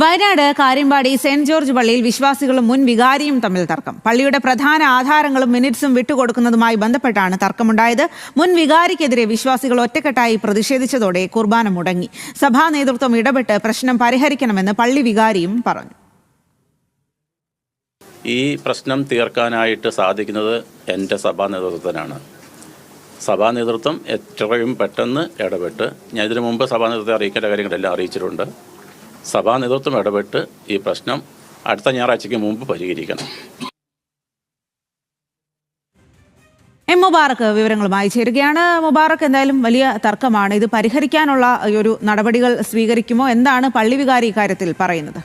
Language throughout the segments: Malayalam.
വയനാട് കാര്യമ്പാടി സെന്റ് ജോർജ് പള്ളിയിൽ വിശ്വാസികളും മുൻ വികാരിയും തമ്മിൽ തർക്കം. പള്ളിയുടെ പ്രധാന ആധാരങ്ങളും മിനിറ്റ്സും വിട്ടുകൊടുക്കുന്നതുമായി ബന്ധപ്പെട്ടാണ് തർക്കമുണ്ടായത്. മുൻ വികാരിക്കെതിരെ വിശ്വാസികൾ ഒറ്റക്കെട്ടായി പ്രതിഷേധിച്ചതോടെ കുർബാന മുടങ്ങി. സഭാ നേതൃത്വം ഇടപെട്ട് പ്രശ്നം പരിഹരിക്കണമെന്ന് പള്ളി വികാരിയും പറഞ്ഞു. ഈ പ്രശ്നം തീർക്കാനായിട്ട് സാധിക്കുന്നത് എൻ്റെ സഭാ നേതൃത്വത്തിനാണ്. സഭാ നേതൃത്വം എത്രയും പെട്ടെന്ന് ഇടപെട്ട്, ഞാൻ ഇതിനു മുമ്പ് സഭാ നേതൃത്വത്തെ അറിയിക്കേണ്ട കാര്യങ്ങളെല്ലാം അറിയിച്ചിട്ടുണ്ട്. സഭാ നേതൃത്വം ഇടപെട്ട് ഈ പ്രശ്നം അടുത്ത ഞായറാഴ്ചയ്ക്ക് മുമ്പ് പരിഹരിക്കണം. മുബാറക്ക് വിവരങ്ങളുമായി ചേരുകയാണ്. മുബാറക്ക്, എന്തായാലും വലിയ തർക്കമാണ്. ഇത് പരിഹരിക്കാനുള്ള ഒരു നടപടികൾ സ്വീകരിക്കുമോ? എന്താണ് പള്ളി വികാരി ഇക്കാര്യത്തിൽ പറയുന്നത്?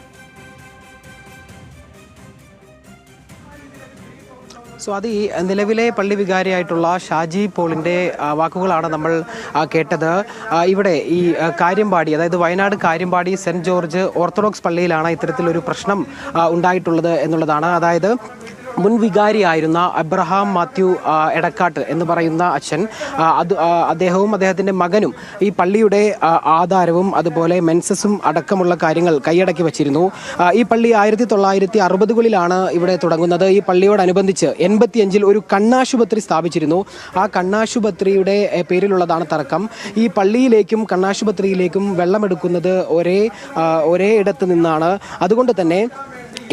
അത് ഈ നിലവിലെ പള്ളി വികാരിയായിട്ടുള്ള ഷാജി പോളിൻ്റെ വാക്കുകളാണ് നമ്മൾ കേട്ടത്. ഇവിടെ ഈ കാര്യമ്പാടി, അതായത് Wayanad Kariyampadi cent George orthodox പള്ളിയിലാണ് ഇത്തരത്തിലൊരു പ്രശ്നം ഉണ്ടായിട്ടുള്ളത് എന്നുള്ളതാണ്. അതായത് മുൻ വികാരിയായിരുന്ന അബ്രഹാം മാത്യു എടക്കാട്ട് എന്ന് പറയുന്ന അച്ഛൻ, അദ്ദേഹവും അദ്ദേഹത്തിൻ്റെ മകനും ഈ പള്ളിയുടെ ആധാരവും അതുപോലെ മെൻസസും അടക്കമുള്ള കാര്യങ്ങൾ കൈയടക്കി വച്ചിരുന്നു. ഈ പള്ളി 1960കളിലാണ് ഇവിടെ തുടങ്ങുന്നത്. ഈ പള്ളിയോടനുബന്ധിച്ച് 85-ൽ ഒരു കണ്ണാശുപത്രി സ്ഥാപിച്ചിരുന്നു. ആ കണ്ണാശുപത്രിയുടെ പേരിലുള്ളതാണ് തർക്കം. ഈ പള്ളിയിലേക്കും കണ്ണാശുപത്രിയിലേക്കും വെള്ളമെടുക്കുന്നത് ഒരേ ഇടത്ത് നിന്നാണ്. അതുകൊണ്ട് തന്നെ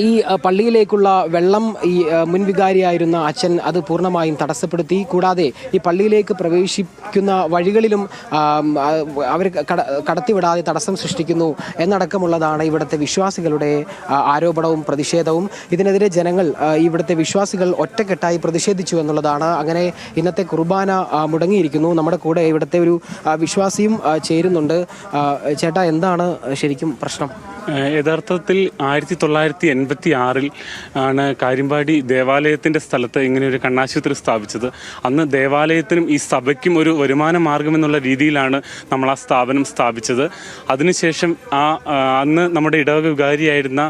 ഈ പള്ളിയിലേക്കുള്ള വെള്ളം ഈ മുൻവികാരിയായിരുന്ന അച്ഛൻ അത് പൂർണ്ണമായും തടസ്സപ്പെടുത്തി. കൂടാതെ ഈ പള്ളിയിലേക്ക് പ്രവേശിക്കുന്ന വഴികളിലും അവർ കടത്തിവിടാതെ തടസ്സം സൃഷ്ടിക്കുന്നു എന്നടക്കമുള്ളതാണ് ഇവിടുത്തെ വിശ്വാസികളുടെ ആരോപണവും പ്രതിഷേധവും. ഇതിനെതിരെ ജനങ്ങൾ, ഇവിടുത്തെ വിശ്വാസികൾ ഒറ്റക്കെട്ടായി പ്രതിഷേധിച്ചു എന്നുള്ളതാണ്. അങ്ങനെ ഇന്നത്തെ കുർബാന മുടങ്ങിയിരിക്കുന്നു. നമ്മുടെ കൂടെ ഇവിടുത്തെ ഒരു വിശ്വാസിയും ചേരുന്നുണ്ട്. ചേട്ടാ, എന്താണ് ശരിക്കും പ്രശ്നം? യഥാർത്ഥത്തിൽ 1986-ൽ ആണ് കാര്യമ്പാടി ദേവാലയത്തിൻ്റെ സ്ഥലത്ത് ഇങ്ങനെ ഒരു കണ്ണാശുപത്രി സ്ഥാപിച്ചത്. അന്ന് ദേവാലയത്തിനും ഈ സഭയ്ക്കും ഒരു വരുമാന മാർഗമെന്നുള്ള രീതിയിലാണ് നമ്മൾ ആ സ്ഥാപനം സ്ഥാപിച്ചത്. അതിനുശേഷം അന്ന് നമ്മുടെ ഇടവക വികാരിയായിരുന്ന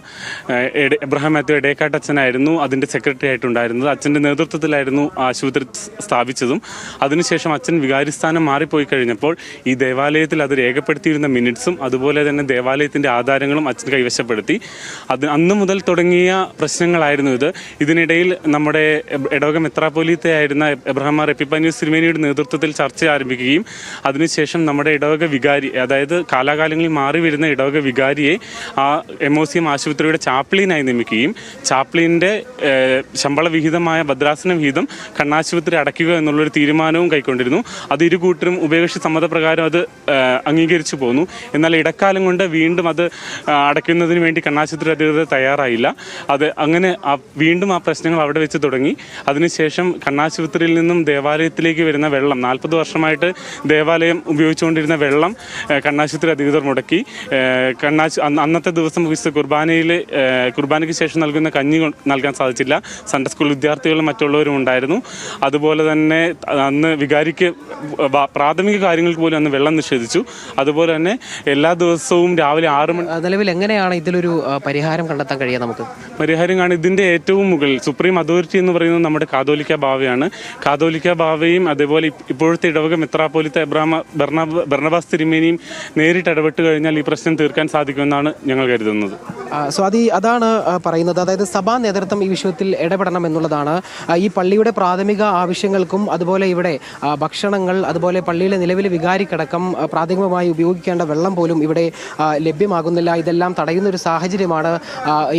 എബ്രഹാം മാത്യു എടേക്കാട്ടച്ഛനായിരുന്നു അതിൻ്റെ സെക്രട്ടറി ആയിട്ടുണ്ടായിരുന്നത്. അച്ഛൻ്റെ നേതൃത്വത്തിലായിരുന്നു ആശുപത്രി സ്ഥാപിച്ചതും. അതിനുശേഷം അച്ഛൻ വികാരിസ്ഥാനം മാറിപ്പോയി കഴിഞ്ഞപ്പോൾ ഈ ദേവാലയത്തിൽ അത് രേഖപ്പെടുത്തിയിരുന്ന മിനിറ്റ്സും അതുപോലെ തന്നെ ദേവാലയത്തിൻ്റെ ആധാരങ്ങളും അച്ഛൻ കൈവശപ്പെടുത്തി. അന്ന് മുതൽ തുടങ്ങിയ പ്രശ്നങ്ങളായിരുന്നു ഇത്. ഇതിനിടയിൽ നമ്മുടെ ഇടവക മെത്രാപ്പൊലീത്തയായിരുന്ന എബ്രഹാം മാർ എപ്പിപ്പാനിയോസ് തിരുമേനിയുടെ നേതൃത്വത്തിൽ ചർച്ച ആരംഭിക്കുകയും അതിനുശേഷം നമ്മുടെ ഇടവക വികാരി, അതായത് കാലാകാലങ്ങളിൽ മാറി വരുന്ന ഇടവക വികാരിയെ ആ MOCM ആശുപത്രിയുടെ ചാപ്ലിനായി നിയമിക്കുകയും ചാപ്ലിൻ്റെ ശമ്പള വിഹിതമായ ഭദ്രാസന വിഹിതം കണ്ണാശുപത്രി അടയ്ക്കുക എന്നുള്ളൊരു തീരുമാനവും കൈക്കൊണ്ടിരുന്നു. അത് ഇരു കൂട്ടരും ഉഭയകക്ഷി സമ്മതപ്രകാരം അത് അംഗീകരിച്ചു പോന്നു. എന്നാൽ ഇടക്കാലം കൊണ്ട് വീണ്ടും അത് അടയ്ക്കുന്നതിന് വേണ്ടി കണ്ണാശുപത്രി അധികൃതർ തയ്യാറായില്ല. അത് അങ്ങനെ വീണ്ടും ആ പ്രശ്നങ്ങൾ അവിടെ വെച്ച് തുടങ്ങി. അതിനുശേഷം കണ്ണാശുപത്രിയിൽ നിന്നും ദേവാലയത്തിലേക്ക് വരുന്ന വെള്ളം, 40 വർഷമായിട്ട് ദേവാലയം ഉപയോഗിച്ചുകൊണ്ടിരുന്ന വെള്ളം കണ്ണാശുപത്രി അധികൃതർ മുടക്കി. അന്നത്തെ ദിവസം കുർബാനയ്ക്ക് ശേഷം നൽകുന്ന കഞ്ഞി നൽകാൻ സാധിച്ചില്ല. സൺഡേ സ്കൂൾ വിദ്യാർത്ഥികളും മറ്റുള്ളവരും ഉണ്ടായിരുന്നു. അതുപോലെ തന്നെ അന്ന് വികാരിക്ക് പ്രാഥമിക കാര്യങ്ങൾക്ക് പോലും അന്ന് വെള്ളം നിഷേധിച്ചു. അതുപോലെ തന്നെ എല്ലാ ദിവസവും രാവിലെ 6 മണി. നിലവിൽ എങ്ങനെയാണ് ഇതിലൊരു പരിഹാരം കണ്ടെത്താൻ കഴിയുക? നമുക്ക് പരിഹാരം കാണും. ഇതിൻ്റെ ഏറ്റവും മുകളിൽ സുപ്രീം അതോറിറ്റി എന്ന് പറയുന്നത് നമ്മുടെ കാതോലിക്ക ബാവയാണ്. കാതോലിക്ക ബാവയും അതേപോലെ ഇപ്പോഴത്തെ ഇടവക മെത്രാപ്പൊലീത്ത ബർണബാസ് തിരുമേനിയും നേരിട്ട് ഇടപെട്ട് കഴിഞ്ഞാൽ ഈ പ്രശ്നം തീർക്കാൻ സാധിക്കുമെന്നാണ് ഞങ്ങൾ കരുതുന്നത്. അതാണ് പറയുന്നത്. അതായത് സഭാ നേതൃത്വം ഈ വിഷയത്തിൽ ഇടപെടണം എന്നുള്ളതാണ്. ഈ പള്ളിയുടെ പ്രാഥമിക ആവശ്യങ്ങൾക്കും അതുപോലെ ഇവിടെ ഭക്ഷണങ്ങൾ, അതുപോലെ പള്ളിയിലെ നിലവിലെ വികാരിക്കടക്കം പ്രാഥമികമായി ഉപയോഗിക്കേണ്ട വെള്ളം പോലും ഇവിടെ ലഭ്യമാകുന്നില്ല. ഇതെല്ലാം തടയുന്ന ഒരു സാഹചര്യമാണ്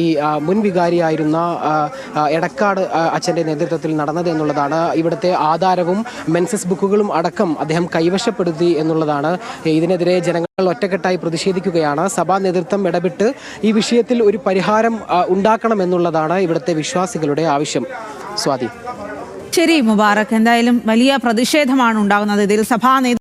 ഈ മുൻ വികാരിയായിരുന്ന എടക്കാട് അച്ഛൻ്റെ നേതൃത്വത്തിൽ നടന്നത് എന്നുള്ളതാണ്. ഇവിടുത്തെ ആധാരവും മെൻസസ് ബുക്കുകളും അടക്കം അദ്ദേഹം കൈവശപ്പെടുത്തി എന്നുള്ളതാണ്. ഇതിനെതിരെ ജനങ്ങൾ ഒറ്റക്കെട്ടായി പ്രതിഷേധിക്കുകയാണ്. സഭാ നേതൃത്വം ഇടപെട്ട് ഈ വിഷയത്തിൽ ഒരു പരിഹാരം ഉണ്ടാക്കണമെന്നുള്ളതാണ് ഇവിടുത്തെ വിശ്വാസികളുടെ ആവശ്യം. സ്വാതി. ശരി മുബാറക്ക്, എന്തായാലും വലിയ പ്രതിഷേധമാണ് ഉണ്ടാകുന്നത്. ഇതിൽ സഭാ